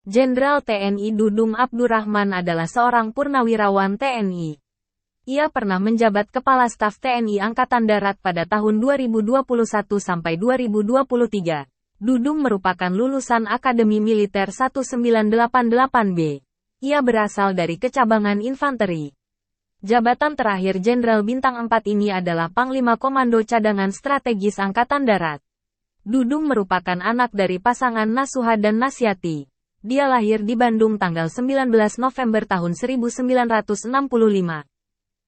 Jenderal TNI Dudung Abdurrahman adalah seorang purnawirawan TNI. Ia pernah menjabat Kepala Staf TNI Angkatan Darat pada tahun 2021 sampai 2023. Dudung merupakan lulusan Akademi Militer 1988B. Ia berasal dari kecabangan infanteri. Jabatan terakhir Jenderal Bintang 4 ini adalah Panglima Komando Cadangan Strategis Angkatan Darat. Dudung merupakan anak dari pasangan Nasuha dan Nasyati. Dia lahir di Bandung tanggal 19 November tahun 1965.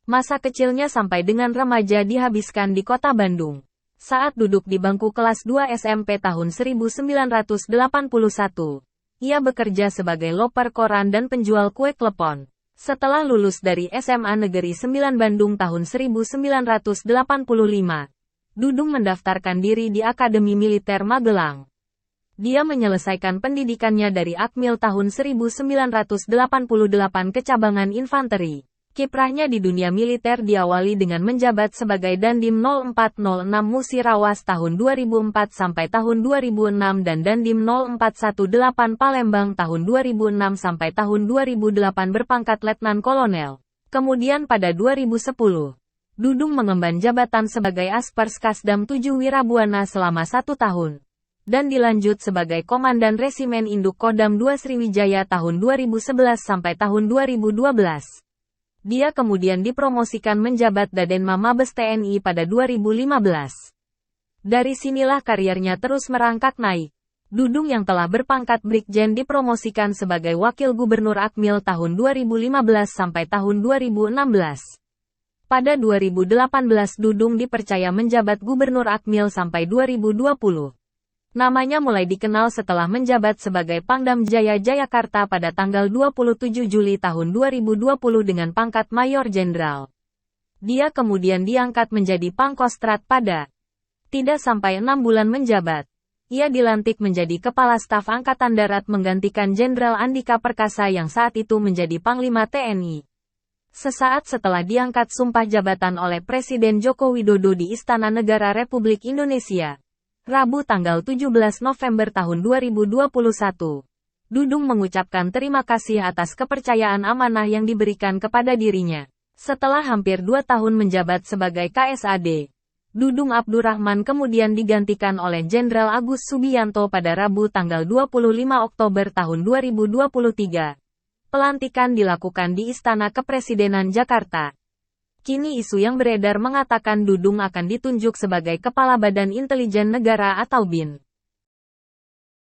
Masa kecilnya sampai dengan remaja dihabiskan di kota Bandung. Saat duduk di bangku kelas 2 SMP tahun 1981, ia bekerja sebagai loper koran dan penjual kue klepon. Setelah lulus dari SMA Negeri 9 Bandung tahun 1985, Dudung mendaftarkan diri di Akademi Militer Magelang. Dia menyelesaikan pendidikannya dari Akmil tahun 1988 Kecabangan Infanteri. Kiprahnya di dunia militer diawali dengan menjabat sebagai Dandim 0406 Musirawas tahun 2004 sampai tahun 2006 dan Dandim 0418 Palembang tahun 2006 sampai tahun 2008 berpangkat Letnan Kolonel. Kemudian pada 2010, Dudung mengemban jabatan sebagai Aspers Kasdam 7 Wirabuana selama 1 tahun. Dan dilanjut sebagai Komandan Resimen Induk Kodam 2 Sriwijaya tahun 2011 sampai tahun 2012. Dia kemudian dipromosikan menjabat Dadenma Mabes TNI pada 2015. Dari sinilah karirnya terus merangkak naik. Dudung yang telah berpangkat Brigjen dipromosikan sebagai Wakil Gubernur Akmil tahun 2015 sampai tahun 2016. Pada 2018 Dudung dipercaya menjabat Gubernur Akmil sampai 2020. Namanya mulai dikenal setelah menjabat sebagai Pangdam Jaya Jayakarta pada tanggal 27 Juli tahun 2020 dengan pangkat Mayor Jenderal. Dia kemudian diangkat menjadi Pangkostrat pada tidak sampai 6 bulan menjabat. Ia dilantik menjadi Kepala Staf Angkatan Darat menggantikan Jenderal Andika Perkasa yang saat itu menjadi Panglima TNI. Sesaat setelah diangkat sumpah jabatan oleh Presiden Joko Widodo di Istana Negara Republik Indonesia, Rabu tanggal 17 November tahun 2021. Dudung mengucapkan terima kasih atas kepercayaan amanah yang diberikan kepada dirinya. Setelah hampir 2 tahun menjabat sebagai KSAD, Dudung Abdurrahman kemudian digantikan oleh Jenderal Agus Subianto pada Rabu tanggal 25 Oktober tahun 2023. Pelantikan dilakukan di Istana Kepresidenan Jakarta. Kini isu yang beredar mengatakan Dudung akan ditunjuk sebagai Kepala Badan Intelijen Negara atau BIN.